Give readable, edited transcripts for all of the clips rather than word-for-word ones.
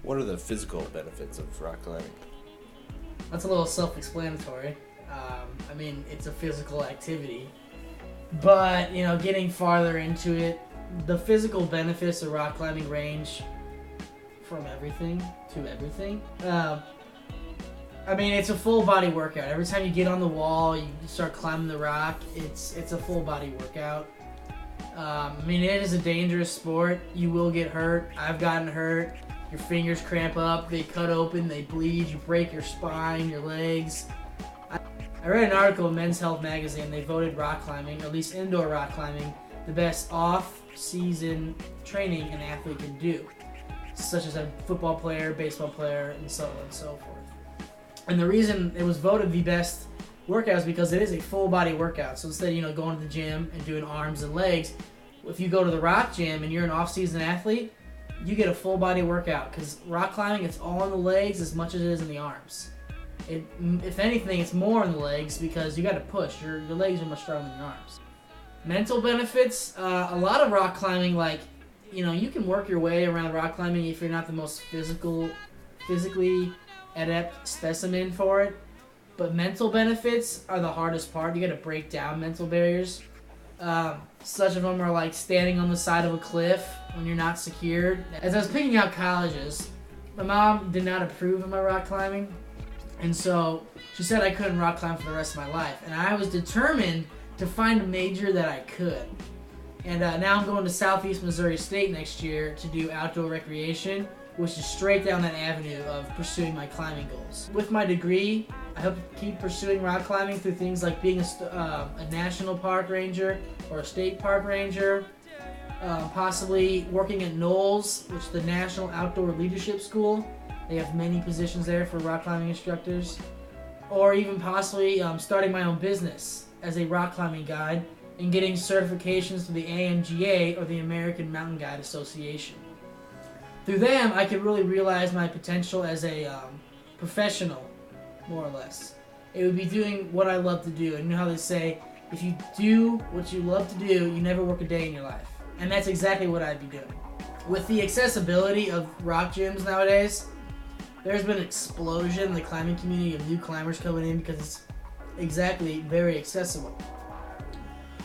What are the physical benefits of rock climbing? That's a little self-explanatory. I mean, it's a physical activity. But, getting farther into it, the physical benefits of rock climbing range from everything to everything. I mean, it's a full body workout. Every time you get on the wall, you start climbing the rock, it's a full body workout. I mean, it is a dangerous sport. You will get hurt. I've gotten hurt. Your fingers cramp up, they cut open, they bleed, you break your spine, your legs. I read an article in Men's Health magazine. They voted rock climbing, or at least indoor rock climbing, the best off-season training an athlete can do, such as a football player, baseball player, and so on and so forth. And the reason it was voted the best workout is because it is a full-body workout. So instead of going to the gym and doing arms and legs, if you go to the rock gym and you're an off-season athlete, you get a full-body workout, because rock climbing, it's all in the legs as much as it is in the arms. If anything, it's more in the legs because you got to push. Your legs are much stronger than your arms. Mental benefits, a lot of rock climbing, you can work your way around rock climbing if you're not the most physically adept specimen for it. But mental benefits are the hardest part. You got to break down mental barriers. Such of them are like standing on the side of a cliff when you're not secured. As I was picking out colleges, my mom did not approve of my rock climbing. And so she said I couldn't rock climb for the rest of my life. And I was determined to find a major that I could. And now I'm going to Southeast Missouri State next year to do outdoor recreation, which is straight down that avenue of pursuing my climbing goals. With my degree, I hope to keep pursuing rock climbing through things like being a national park ranger or a state park ranger, possibly working at Knowles, which is the National Outdoor Leadership School. They have many positions there for rock climbing instructors. Or even possibly starting my own business as a rock climbing guide and getting certifications through the AMGA, or the American Mountain Guide Association. Through them, I could really realize my potential as a professional, more or less. It would be doing what I love to do. And you know how they say, if you do what you love to do, you never work a day in your life. And that's exactly what I'd be doing. With the accessibility of rock gyms nowadays, there's been an explosion in the climbing community of new climbers coming in because it's very accessible.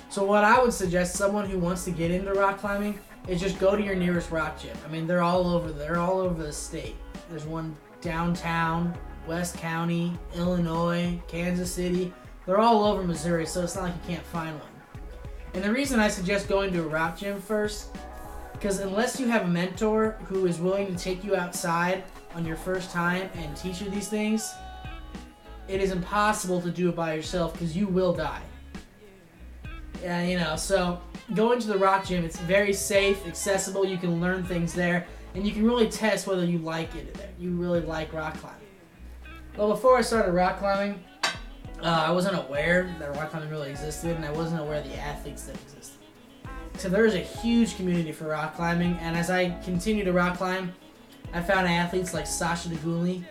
So what I would suggest someone who wants to get into rock climbing is just go to your nearest rock gym. I mean, they're all over the state. There's one downtown, West County, Illinois, Kansas City. They're all over Missouri, so it's not like you can't find one. And the reason I suggest going to a rock gym first, because unless you have a mentor who is willing to take you outside on your first time and teach you these things, it is impossible to do it by yourself because you will die. Yeah, so going to the rock gym, it's very safe, accessible, you can learn things there, and you can really test whether you like it there. You really like rock climbing. Well, before I started rock climbing, I wasn't aware that rock climbing really existed, and I wasn't aware of the athletes that existed. So there is a huge community for rock climbing, and as I continue to rock climb, I found athletes like Sasha Daguli,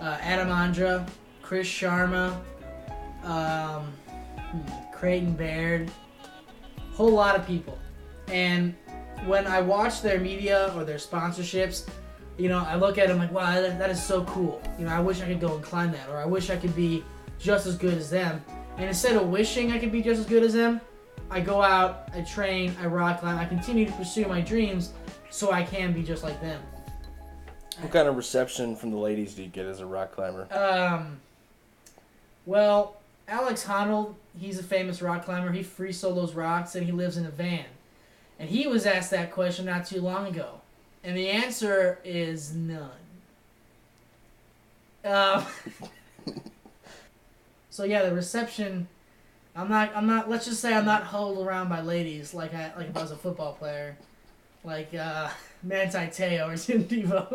Adam Andra, Chris Sharma, Creighton Baird, whole lot of people. And when I watch their media or their sponsorships, I look at them like, wow, that is so cool. I wish I could go and climb that, or I wish I could be just as good as them. And instead of wishing I could be just as good as them, I go out, I train, I rock climb, I continue to pursue my dreams so I can be just like them. What kind of reception from the ladies do you get as a rock climber? Well, Alex Honnold, he's a famous rock climber. He free solos rocks and he lives in a van. And he was asked that question not too long ago. And the answer is none. So yeah, the reception, I'm not, let's just say I'm not huddled around by ladies like if I was a football player. Like Manti Te'o or Tim Tebow.